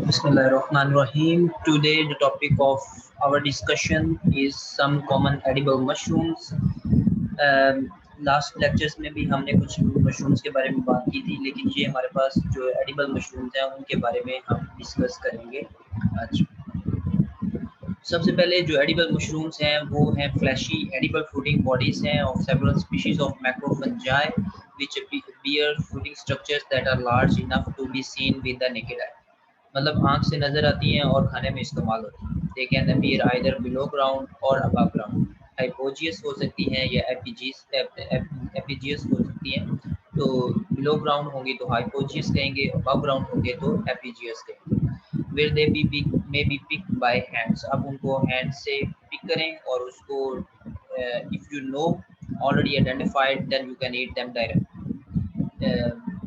Bismillahirrahmanirrahim. Today the topic of our discussion is some common edible mushrooms. Last lectures में भी हमने कुछ mushrooms के बारे में बात की थी, लेकिन ये हमारे पास जो एडिबल मशरूम्स हैं उनके बारे में हम डिस्कस करेंगे आज। सबसे पहले जो एडिबल मशरूम्स हैं वो हैं फ्लैशी एडिबल फ्रूटिंग बॉडीज हैं of several species of macrofungi which bear fruiting structures that are large enough to be seen with the naked eye. मतलब आंख से नजर आती हैं और खाने में इस्तेमाल होती हैं। They can appear either below ground or above ground. हाइपोजियस हो सकती हैं या एपिजियस हो सकती हैं। तो बिलो ग्राउंड होंगी तो हाइपोजियस कहेंगे, अबव ग्राउंड होंगे तो एपिजियस कहेंगे। Where they may be picked by hands. अब उनको हैंड से पिक करें और उसको if you know already identified then you can eat them direct.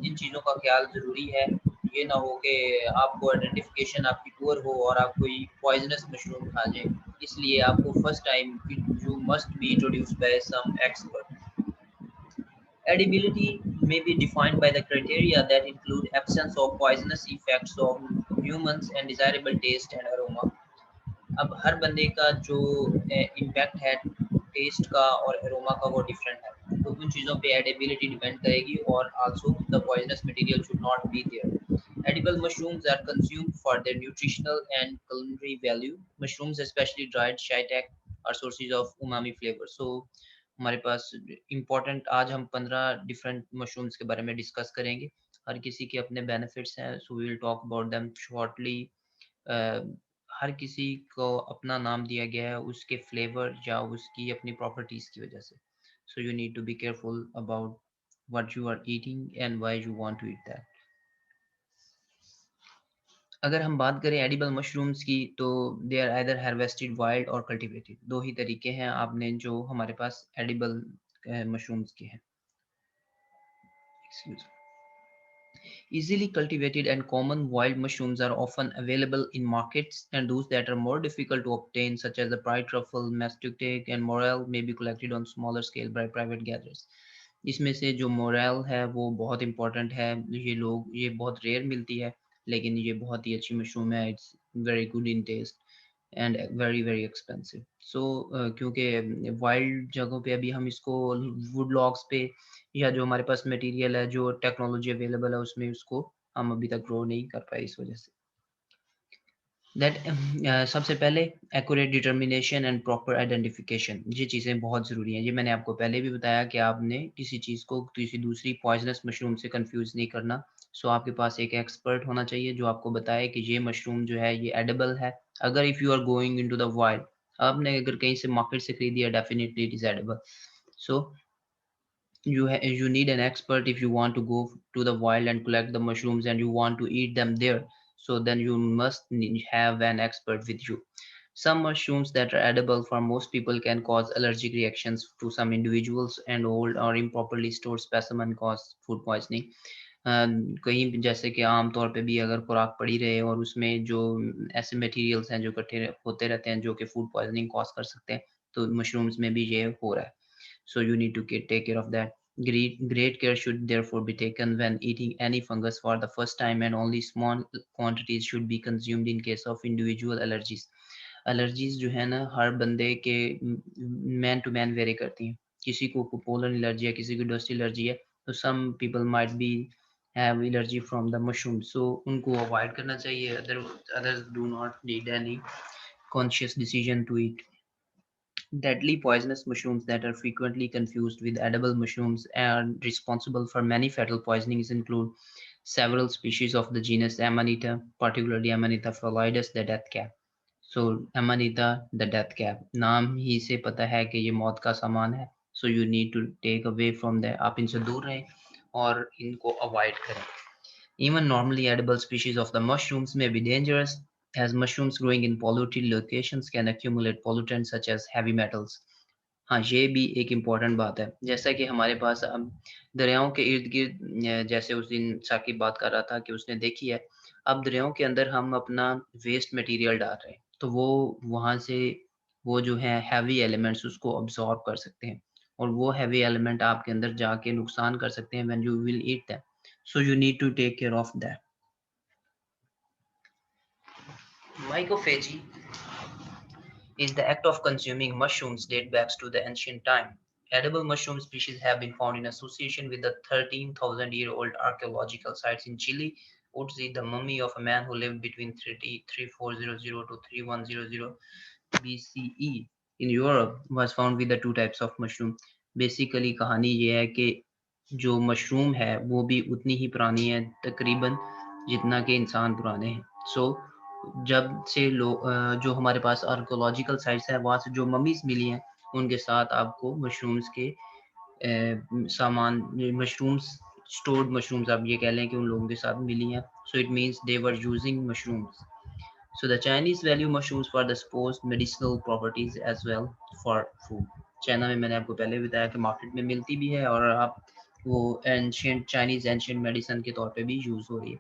इन चीज़ों का ख्याल ज़रूरी है। ये ना हो कि आपको आइडेंटिफिकेशन आपकी पुअर हो और आप कोई पॉइजनस मशरूम खा जाए, इसलिए आपको first time you must be introduced by some expert. Edibility may be defined by the criteria that include absence of poisonous effects on humans and desirable taste and aroma. अब हर बंदे का जो impact है test का और aroma का वो different है, तो उन चीज़ों पे एडिबिलिटी डिपेंड करेगी और also the poisonous material should not be there. Edible mushrooms are consumed for their nutritional and culinary value. Mushrooms, especially dried shiitake, are sources of umami flavor. So हमारे पास इम्पोर्टेंट आज हम 15 डिफरेंट मशरूम्स के बारे में discuss करेंगे। हर किसी के अपने बेनिफिट्स हैं, so we will talk about them shortly. हर किसी को अपना नाम दिया गया है उसके फ्लेवर या उसकी अपनी प्रॉपर्टीज की वजह से। So you need to be careful about what you are eating and why you want to eat that. अगर हम बात करें एडिबल मशरूम्स की तो they are either harvested wild और कल्टीवेटेड। दो ही तरीके हैं आपने जो हमारे पास एडिबल मशरूम्स के हैं। Excuse me. Easily cultivated and common wild mushrooms are often available in markets, and those that are more difficult to obtain, such as the pied truffle, mastic, and morel, may be collected on smaller scale by private gatherers. इसमें से जो Morel है वो बहुत important है। ये बहुत rare मिलती है, लेकिन ये बहुत ही अच्छी मशरूम है। It's very good in taste and very very expensive. So क्योंकि वाइल्ड जगहों पे अभी हम इसको वुड लॉग्स पे या जो हमारे पास मटेरियल है, जो टेक्नोलॉजी अवेलेबल है, उसमें उसको हम अभी तक ग्रो नहीं कर पाए इस वजह से। सबसे पहले accurate determination and proper identification, ये चीज़ें बहुत ज़रूरी हैं। ये मैंने आपको पहले भी बताया कि आपने किसी चीज़ को किसी दूसरी पॉइजनस मशरूम से कंफ्यूज नहीं करना। सो आपके पास एक एक्सपर्ट होना चाहिए जो आपको बताए कि ये मशरूम जो है ये एडिबल है। अगर if you are going into the wild, आपने अगर कहीं से मार्केट से खरीदी है, definitely it is edible. So you need an expert if you want to go to the wild and collect the mushrooms and you want to eat them there. So then you must have an expert with you. Some mushrooms that are edible for most people can cause allergic reactions to some individuals, and old or improperly stored specimen cause food poisoning. कहीं जैसे कि आम तौर पे भी अगर खुराक पड़ी रहे और उसमें जो ऐसे मटेरियल्स हैं जो इकट्ठे होते रहते हैं जो कि फूड पॉइजनिंग कॉज कर सकते हैं, तो मशरूम्स में भी ये हो रहा है। So you need to take care of that. Great care should therefore be taken when eating any fungus for the first time, and only small quantities should be consumed in case of individual allergies. Allergies जो है ना हर बंदे के man to man very करती हैं। किसी को pollen allergy है, किसी को डस्ट एलर्जी है, तो some people might be have allergy from the mushroom, so उनको अवॉइड करना चाहिए। Others do not need any conscious decision to eat. Deadly poisonous mushrooms that are frequently confused with edible mushrooms and responsible for many fatal poisonings include several species of the genus Amanita, particularly Amanita phalloides, the death cap. So Amanita, the death cap. नाम ही से पता है कि ये मौत का सामान है. So you need to take away from there. आप इनसे दूर रहें और इनको avoid करें. Even normally edible species of the mushrooms may be dangerous, as mushrooms growing in polluted locations can accumulate pollutants such as heavy metals. हाँ, ये भी एक इम्पॉर्टेंट बात है। जैसा कि हमारे पास अब दरियाओं के इर्द गिर्द, जैसे उस दिन साकिब बात कर रहा था कि उसने देखी है, अब दरियाओं के अंदर हम अपना वेस्ट मटेरियल डाल रहे हैं, तो वो वहाँ से वो जो है हैवी एलिमेंट्स उसको अब्सॉर्ब कर सकते हैं, और वो हैवी एलिमेंट आपके अंदर जाके नुकसान कर सकते हैं when you will eat them. So you need to take care of that. Mycophagy is the act of consuming mushrooms date back to the ancient time. Edible mushroom species have been found in association with the 13,000-year-old archaeological sites in Chile. Utsi, the mummy of a man who lived between 3400 to 3100 BCE in Europe, was found with the two types of mushroom. Basically कहानी ये है कि जो mushroom है वो भी उतनी ही पुरानी है तकरीबन जितना कि इंसान पुराने हैं. जब से जो हमारे पास आर्कोलॉजिकल साइट्स है वहाँ से जो ममीज मिली हैं उनके साथ आपको मशरूम्स के सामान मशरूम्स स्टोर्ड मशरूम्स आप ये कह लें कि उन लोगों के साथ मिली हैं. So it means they were using mushrooms. So the Chinese value mushrooms for the supposed medicinal properties as well for food. China में मैंने आपको पहले बताया कि मार्केट में मिलती भी है और आप वो एंशियंट चाइनीज एंशियंट मेडिसिन के तौर पे भी यूज हो रही है.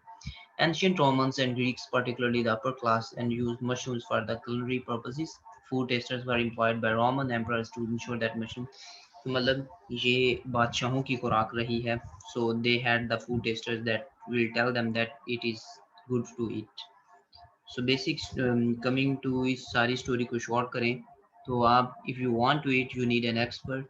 Ancient Romans and Greeks, particularly the upper class, and used mushrooms for the culinary purposes. Food tasters were employed by Roman emperors to ensure that mushroom. तो मतलब ये बादशाहों की खुराक रही है. So they had the food tasters that will tell them that it is good to eat. So basic coming to इस सारी स्टोरी को शॉर्ट करें तो आप if you want to eat you need an expert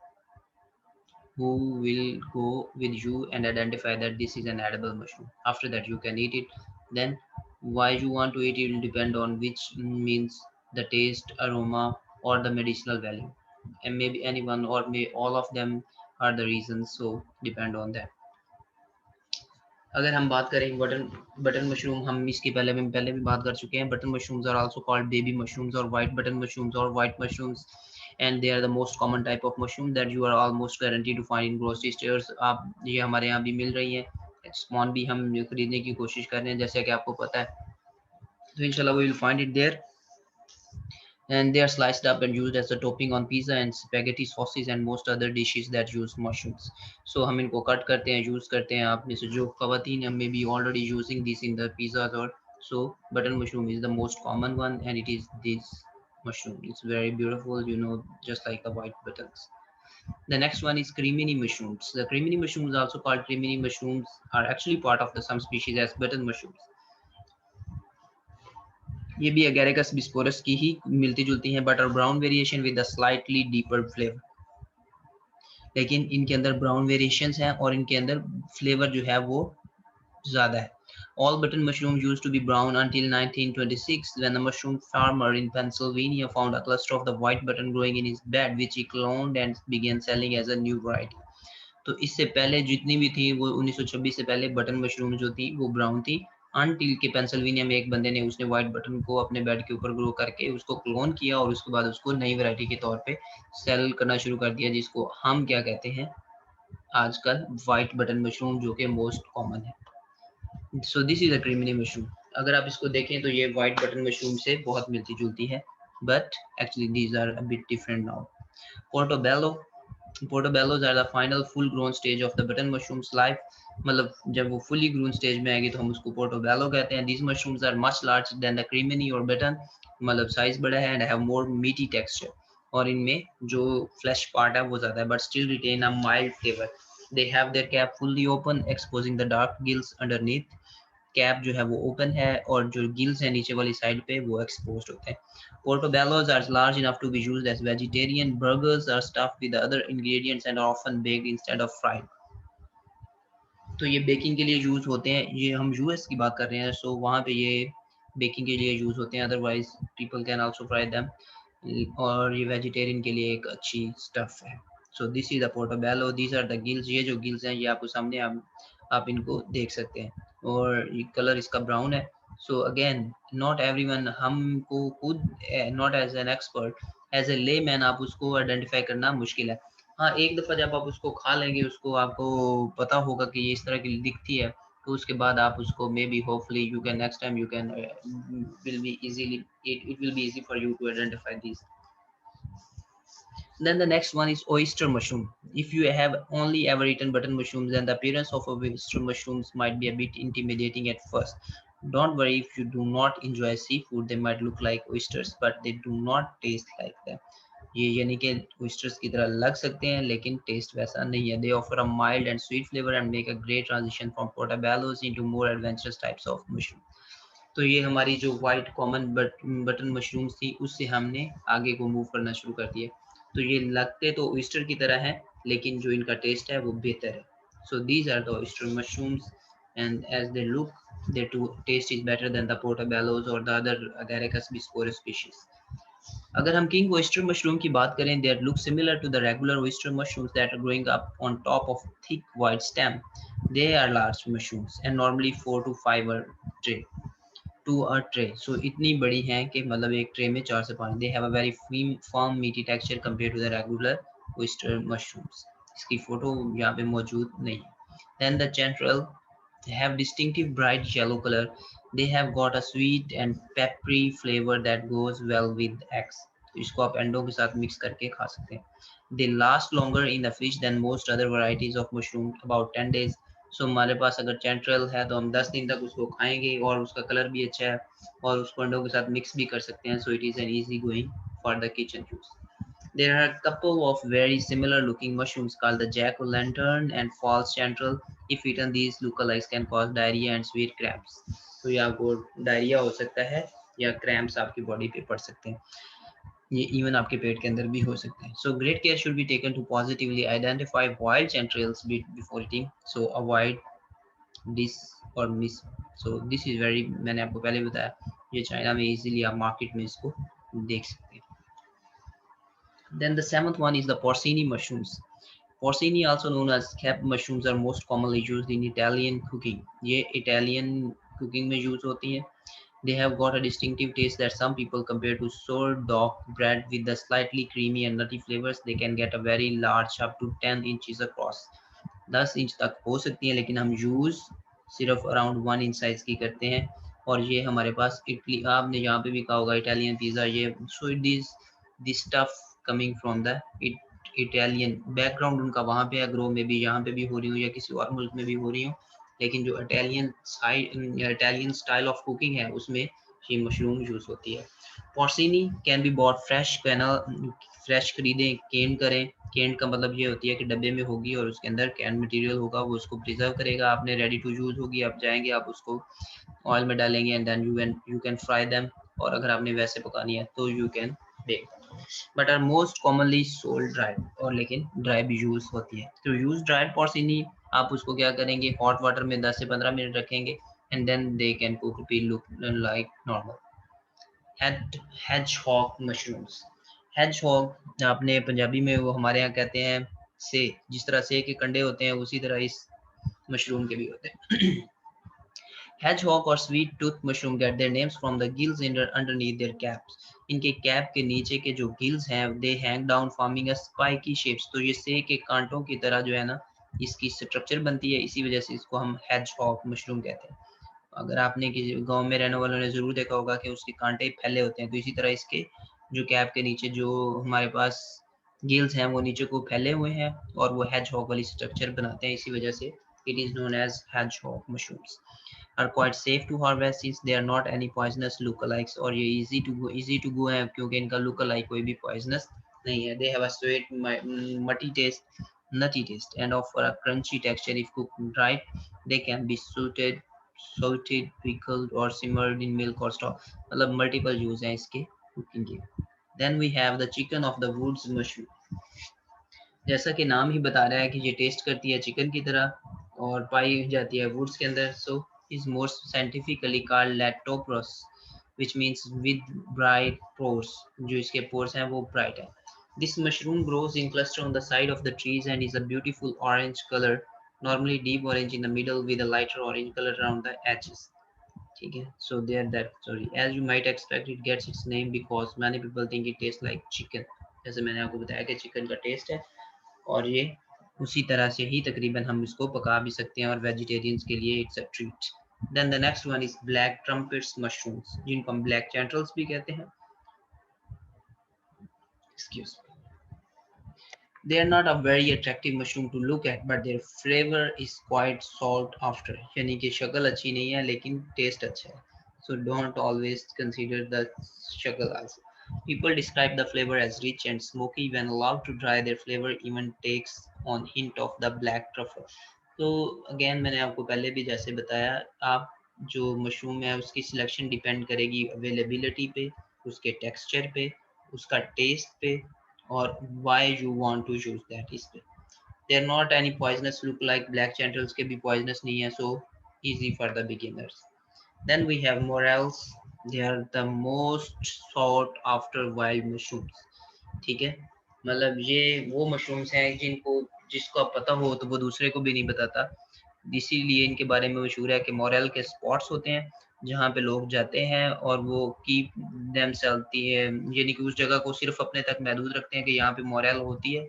who will go with you and identify that this is an edible mushroom. After that, you can eat it. Then, why you want to eat it will depend on which means the taste, aroma, or the medicinal value. And maybe anyone or may all of them are the reasons. So depend on that. अगर हम बात करें button mushroom हम इसके पहले भी बात कर चुके हैं. Button mushrooms are also called baby mushrooms और वाइट बटन मशरूम्स और white mushrooms and they are the most common type of mushroom that you are almost guaranteed to find in grocery stores. आप ये हमारे यहाँ भी मिल रही है spawn भी हम खरीदने की कोशिश कर रहे हैं जैसे कि आपको पता है. तो इंशाल्लाह we will find it there and they are sliced up and used as a topping on pizza and spaghetti sauces and most other dishes that use mushrooms. So हम इनको कट करते हैं यूज करते हैं. आप में से जो खवातीन हैं maybe already using this in the pizzas or so. Button mushroom is the most common one and it is this mushroom. It's very beautiful, you know, just like the white buttons. The next one is cremini mushrooms. The cremini mushrooms, also called cremini mushrooms, are actually part of the some species as button mushrooms. ये भी Agaricus bisporus की ही मिलती जुलती हैं but are brown variation with a slightly deeper flavor. लेकिन इनके अंदर brown variations हैं और इनके अंदर flavor जो है वो ज़्यादा है. All button mushrooms used to be brown until 1926 when a mushroom farmer in Pennsylvania found a cluster of the white button growing in his bed which he cloned and began selling as a new variety. तो इससे पहले जितनी भी थी वो 1926 से पहले button mushroom जो थी वो ब्राउन थी अनटिल के पेंसिल्वेनिया में एक बंदे ने उसने व्हाइट बटन को अपने बेड के ऊपर ग्रो करके उसको क्लोन किया और उसके बाद उसको नई वैरायटी के तौर पे सेल करना शुरू कर दिया जिसको हम क्या कहते हैं आजकल व्हाइट बटन मशरूम जो कि मोस्ट कॉमन है. So this is a creamy mushroom. अगर आप इसको देखें तो ये व्हाइट बटन मशरूम से बहुत मिलती जुलती है but actually these are a bit different now. Portobello Portobellos are the final full grown stage of the button mushroom's life. मतलब जब वो fully grown stage में आएगी तो हम उसको portobello कहते हैं. These mushrooms are much larger than the cremini or button. मतलब size बड़ा है and have more meaty texture. और इनमें जो flesh part है वो ज़्यादा है but still retain a mild flavor. They have their cap fully open, exposing the dark gills underneath. Cap जो है वो ओपन है और जो गिल्स है नीचे वाली साइड पे वो एक्सपोज्ड होते हैं. Portobellos are large enough to be used as vegetarian burgers are stuffed with other ingredients and are often baked instead of fried. तो ये बेकिंग के लिए यूज होते हैं. ये हम यूएस की बात कर रहे हैं सो वहाँ पे ये बेकिंग के लिए यूज होते हैं. Otherwise people can also fry them और ये वेजिटेरियन के लिए एक अच्छी स्टफ है. So this is the portobello. These are the gills. ये जो गिल्स हैं ये आपको सामने आप इनको देख सकते हैं और ये कलर इसका ब्राउन है. सो अगेन नॉट एवरीवन हमको खुद not as an expert as a layman आप उसको आइडेंटिफाई करना मुश्किल है. हाँ एक दफ़ा जब आप उसको खा लेंगे उसको आपको पता होगा कि ये इस तरह की दिखती है तो उसके बाद आप उसको may be hopefully you can next time you can will be easily it will be easy for you to identify these. Then the next one is oyster mushroom. If you have only ever eaten button mushrooms, then the appearance of oyster mushrooms might be a bit intimidating at first. Don't worry if you do not enjoy seafood. They might look like oysters, but they do not taste like them. ये यानी कि oysters की तरह लग सकते हैं लेकिन test वैसा नहीं है. They offer a mild and sweet flavor and make a great transition from portobellos into more adventurous types of mushroom. तो ये हमारी जो वाइट कॉमन बटन मशरूम्स थी उससे हमने आगे को मूव करना शुरू कर दिया। तो ये लगते तो ऑयस्टर की तरह है, लेकिन जो इनका टेस्ट है वो बेहतर है। So these are the oyster mushrooms and as they look their taste is better than the portobellos or the other Agaricus bisporus species. अगर हम किंग oyster मशरूम की बात करें, they look similar to the regular oyster mushrooms that are growing up on top of thick white stem. They are large mushrooms and normally 4 to 5 are tray to a tray. So इतनी बड़ी हैं कि मतलब एक tray में 4 से 5. They have a very firm meaty texture compared to the regular oyster mushrooms. इसकी photo यहाँ पे मौजूद नहीं है. Then the chanterelle have distinctive bright yellow color. They have got a sweet and peppery flavor that goes well with eggs. तो इसको आप अंडों के साथ मिक्स करके खा सकते हैं. They last longer in the fridge than most other varieties of mushroom, about 10 days. So हमारे पास अगर चैंट्रल है तो हम 10 दिन तक उसको खाएंगे और उसका कलर भी अच्छा है और उसको अंडों के साथ मिक्स भी कर सकते हैं. So it is an easy going for the kitchen use. There are a couple of very similar looking mushrooms called the jack-o'-lantern and false chanterelle. If eaten, these lookalikes can cause diarrhea and severe cramps. तो ये आपको diarrhoea हो सकता है या cramps आपकी body पे पड़ सकते हैं. ये इवन आपके पेट के अंदर भी हो सकते हैं. So great care should be taken to positively identify wild chanterelles before eating. So avoid this or miss. So this is very, मैंने आपको पहले बताया, ये चाइना में इजीली आप मार्केट में इसको देख सकते हैं. Then the seventh one is the porcini mushrooms. Porcini, also known as cap mushrooms, are most commonly used in Italian cooking. ये Italian cooking में use होती हैं. They have got a distinctive taste that some people compare to sourdough bread with the slightly creamy and nutty flavors. They can get a very large, up to 10 inches across. 10 inch तक हो सकती हैं, लेकिन हम use सिर्फ around 1 inch size की करते हैं. और ये हमारे पास इटली, आपने यहाँ पे भी कहा होगा इटालियन पिज़्ज़ा, ये so it is this stuff coming from the Italian background उनका वहाँ पे है, ग्रो में भी यहाँ पे भी हो रही हो या किसी और मुल्क में भी हो रही हो, लेकिन जो इटालियन स्टाइल ऑफ कुकिंग है उसमें ये मशरूम यूज़ होती है. Porcini can be bought fresh, fresh खरीदें, केन करें. कैंड का मतलब ये होती है कि डब्बे में होगी और उसके अंदर कैंड मटेरियल होगा, वो उसको प्रिजर्व करेगा. आपने रेडी टू यूज होगी, आप जाएंगे, आप उसको ऑयल में डालेंगे and then you can fry them. और अगर आपने वैसे पकानी है तो you can bake. But are most commonly sold dried, और लेकिन ड्राई भी यूज होती है. तो यूज ड्राइड पोर्सिनी, आप उसको क्या करेंगे, हॉट वाटर में 10 से 15 मिनट रखेंगे and then they can cook be look like normal. hedgehog mushrooms. hedgehog आपने पंजाबी में वो हमारे यहाँ कहते हैं से, जिस तरह से के कंडे होते हैं उसी तरह इस मशरूम के भी होते हैं. hedgehog और sweet tooth mushroom get their names from the gills underneath their caps. इनके कैप के नीचे के जो गिल्स हैं they hang down forming a spiky shapes. तो ये से के कांटों की तरह जो है ना इसकी स्ट्रक्चर बनती है, इसी वजह से इसको हम hedgehog mushroom कहते हैं. अगर आपने किसी गांव में रहने वालों ने जरूर देखा होगा कि उसके कांटे फैले होते हैं, तो इसी तरह इसके जो कैप के नीचे जो हमारे पास गिल्स हैं वो नीचे को फैले हुए हैं और वो hedgehog वाली स्ट्रक्चर बनाते हैं, इसी वजह से it is known as hedgehog mushrooms. Are quite safe to harvest since they are not any poisonous lookalikes. और ये easy to go है क्योंकि इनका lookalike कोई भी poisonous नहीं है. They have a sweet nutty taste and offer a crunchy texture. If cooked right, they can be salted, pickled or simmered in milk or stock. मतलब multiple use हैं इसके cooking के. Then we have the chicken of the woods mushroom. जैसा कि नाम ही बता रहा है कि ये टेस्ट करती है चिकन की तरह और पाई जाती है वुड्स के अंदर. सो is more scientifically called Latopros, which means with bright pores. जो इसके pores हैं वो bright हैं. This mushroom grows in cluster on the side of the trees and is a beautiful orange color, normally deep orange in the middle with a lighter orange color around the edges. ठीक है. So as you might expect, it gets its name because many people think it tastes like chicken. जैसे मैंने आपको बताया कि chicken का test है और ये उसी तरह से ही तकरीबन हम इसको पका भी सकते हैं और वेजिटेरियंस के लिए it's a treat. Then the next one is black trumpets mushrooms, जिनको हम ब्लैक चैंटरल्स भी कहते हैं. Excuse me. They are not a very attractive mushroom to look at, but their flavor is quite sought after. यानी कि शक्ल अच्छी नहीं है लेकिन टेस्ट अच्छा है. So don't always consider the शक्ल also. People describe the flavor as rich and smoky. When allowed to dry, their flavor even takes on hint of the black truffle. तो again मैंने आपको पहले भी जैसे बताया, आप जो मशरूम है उसकी सिलेक्शन डिपेंड करेगी अवेलेबिलिटी पे, उसके टेक्सचर पे, उसका टेस्ट पे, और why you want to use that इस पे। They are not any poisonous look like black chanterelles के भी पॉइजनस नहीं है, so easy for the beginners. Then we have morels, they are the most sought after wild mushrooms. ठीक है, मतलब ये वो मशरूम्स हैं जिनको जिसको आप पता हो तो वो दूसरे को भी नहीं बताता, इसीलिए इनके बारे में मशहूर है कि मोरेल के स्पॉट्स होते हैं जहाँ पे लोग जाते हैं और वो कीप देम चलती है, यानी कि उस जगह को सिर्फ अपने तक महदूद रखते हैं कि यहाँ पे मोरेल होती है,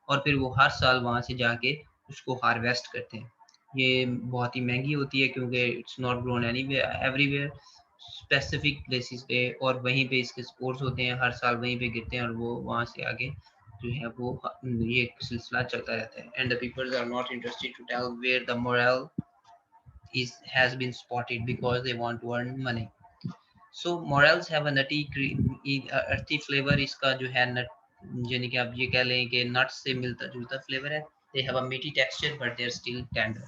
और फिर वो हर साल वहाँ से जाके उसको हार्वेस्ट करते हैं। ये बहुत ही महंगी होती है क्योंकि it's not grown anywhere everywhere, specific places पे, और वहीं पे इसके स्पोर्ट्स होते हैं, हर साल वहीं पे गिरते हैं और वो वहाँ से आगे जो है वो ये सिलसिला चलता रहता है। And the peoples are not interested to tell where the morel is has been spotted because they want to earn money. So morels have a nutty earthy flavor, इसका जो है नट, यानी कि आप ये कह लें कि नट्स से मिलता जुलता फ्लेवर है। they have a meaty texture but they are still tender,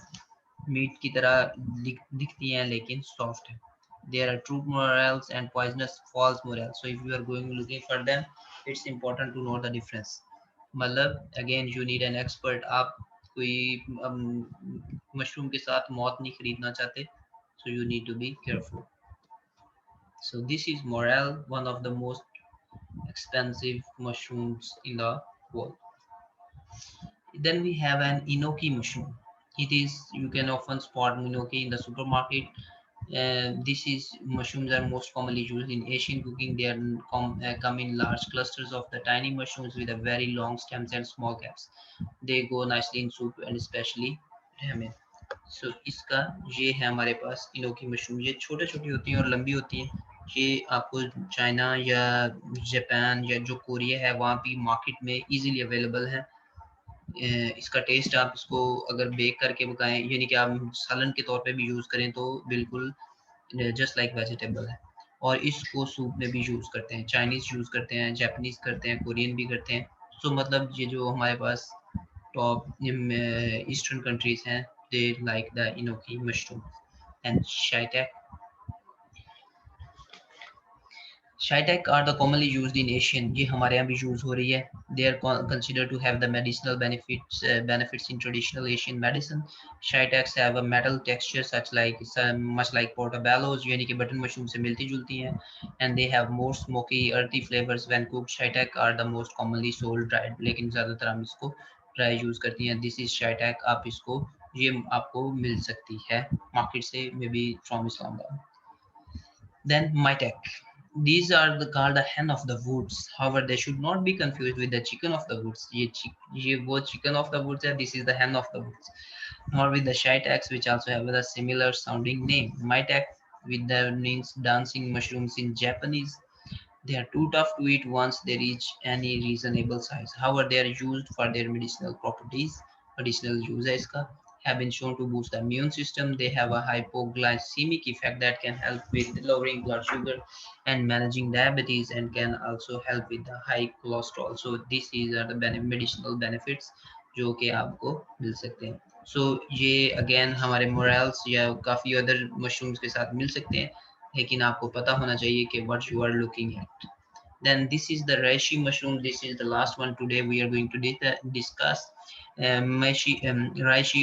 meat की तरह दिखती हैं लेकिन सॉफ्ट है। There are true morels and poisonous false morels. So if you are going looking for them, it's important to know the difference. मतलब again you need an expert. आप कोई mushroom के साथ मौत नहीं खरीदना चाहते, so you need to be careful. So this is morel, one of the most expensive mushrooms in the world. Then we have an enoki mushroom. It is, you can often spot enoki in the supermarket. This is mushrooms are most commonly used in Asian cooking. They are come in large clusters of the tiny mushrooms with a very long stems and small caps. They go nicely in soup and especially ramen. So इसका ये है हमारे पास इनोकी mushroom. ये छोटे छोटी होती हैं और लंबी होती हैं। ये आपको चाइना या जापान या जो कोरिया है वहाँ भी मार्केट में इजीली अवेलेबल है। इसका टेस्ट आप इसको अगर बेक करके पकाएं, यानी कि आप सालन के तौर पे भी यूज़ करें तो बिल्कुल जस्ट लाइक वेजिटेबल है। और इसको सूप में भी यूज़ करते हैं, चाइनीज़ यूज़ करते हैं, जापानीज़ करते हैं, कोरियन भी करते हैं। सो मतलब ये जो हमारे पास टॉप ईस्टर्न कंट्रीज हैं, they like the enoki mushroom and shiitake. Shiitake are the commonly used in Asian, ये हमारे यहाँ भी यूज हो रही है। They are considered to have the medicinal benefits in traditional Asian medicine. Shiitakes have a metal texture much like portobellos, यानी कि button mushroom से मिलती जुलती हैं, and they have more smoky earthy flavors when cooked. Shiitake are the most commonly sold dried, लेकिन ज़्यादातर हम इसको ड्राई यूज करती हैं। This is Shiitake, आप इसको ये आपको मिल सकती है मार्केट से, may be from Islamabad. Then Mitek. These are called the hen of the woods. However, they should not be confused with the chicken of the woods. ये वो chicken of the woods है. This is the hen of the woods. Nor with the shiitakes, which also have a similar sounding name. Mitek, with the means dancing mushrooms in Japanese. They are too tough to eat once they reach any reasonable size. However, they are used for their medicinal properties. Additional use है इसका, have been shown to boost the immune system. They have a hypoglycemic effect that can help with lowering blood sugar and managing diabetes, and can also help with the high cholesterol. So these are the medicinal benefits जो कि आपको मिल सकते हैं। So ये again हमारे morels या काफ़ी other mushrooms के साथ मिल सकते हैं, लेकिन आपको पता होना चाहिए कि what you are looking at. Then this is the reishi mushroom. This is the last one today we are going to discuss. Reishi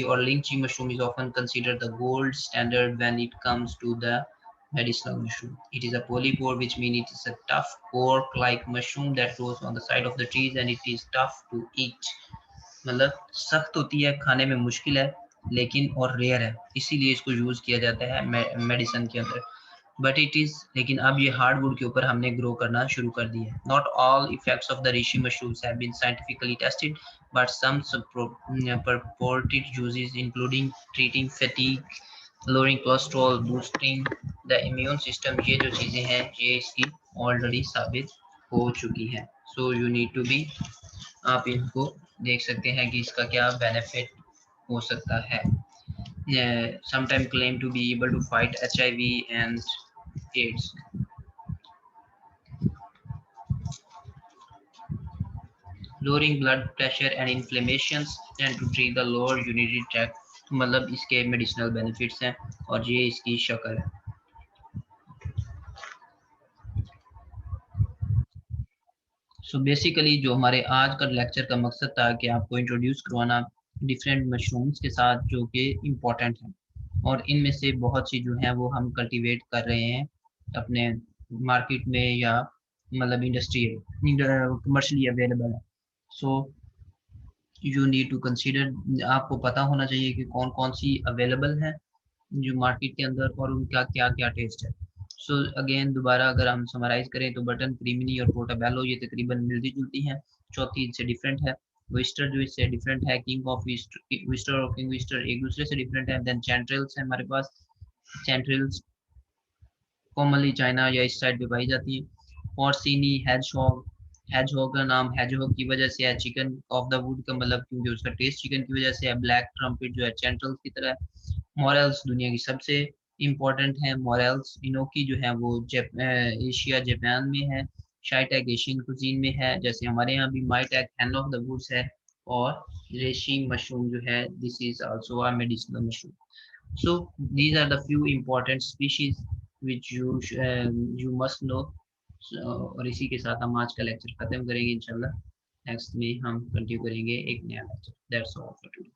or lychee mushroom is often considered the gold standard when it comes to the medicinal mushroom. It is a polypore, which means it is a tough cork-like mushroom that grows on the side of the trees, and it is tough to eat. मतलब सख्त होती है, खाने में मुश्किल है, लेकिन और रेयर है, इसीलिए इसको यूज किया जाता है मेडिसिन के अंदर। बट इट इज, लेकिन अब ये हार्डवुड के ऊपर हमने ग्रो करना शुरू कर दिया है। Not all effects of the reishi mushrooms have been scientifically tested, but some purported uses including treating fatigue, lowering cholesterol, boosting the immune system, ये जो चीजें हैं ये इसकी ऑलरेडी साबित हो चुकी हैं। So you need to be, आप इनको देख सकते हैं कि इसका क्या बेनिफिट हो सकता है। Sometimes claim to be able to fight HIV and AIDS. Lowering blood pressure and inflammations, and to treat the lower urinary tract मतलब इसके मेडिसिनल बेनिफिट्स हैं और ये इसकी शक्ल है। सो बेसिकली जो हमारे आज का लेक्चर का मकसद था कि आपको इंट्रोड्यूस करवाना डिफरेंट मशरूम्स के साथ जो कि इम्पोर्टेंट हैं, और इनमें से बहुत सी जो हैं वो हम कल्टीवेट कर रहे हैं अपने मार्केट में, या मतलब इंडस्ट्रियल कमर्शियली अवेलेबल है। So you need to consider, आपको पता होना चाहिए कि कौन कौन सी अवेलेबल है जो मार्केट के अंदर, और उनका क्या क्या टेस्ट है। सो अगेन दोबारा अगर हम समराइज करें तो बटन, क्रीमिनी और पोर्टोबेलो ये तकरीबन मिलती जुलती हैं। चौथी इनसे डिफरेंट है। विस्टर जो इससे डिफरेंट है, किंग ऑफ विस्टर और किंग विस्टर एक दूसरे से डिफरेंट है। देन चैंट्रिल्स है हमारे पास। चैंट्रिल्स कॉमनली चाइना या इस साइड पे पाई जाती है। पोर्सिनी हेजहॉग, हेजहॉग का नाम हेजहॉग की वजह से है, चिकन ऑफ द वुड का मतलब क्योंकि उसका टेस्ट चिकन की वजह से है। ब्लैक ट्रम्पेट जो है चैंट्रिल्स की तरह है। मॉरेल्स दुनिया की सबसे इम्पोर्टेंट है। मॉरेल्स इनोकी जो है वो एशिया जापान में है। शाइटैक एशियन कुजीन में है, जैसे हमारे यहाँ भी माइटैक हैंड ऑफ द वुड्स है। और रेशी मशरूम जो है this is also a medicinal mushroom. So these are the few important species which you must know. So, और इसी के साथ हम आज का लेक्चर खत्म करेंगे इंशाल्लाह। नेक्स्ट में हम कंटिन्यू करेंगे एक नया lecture. That's all for today.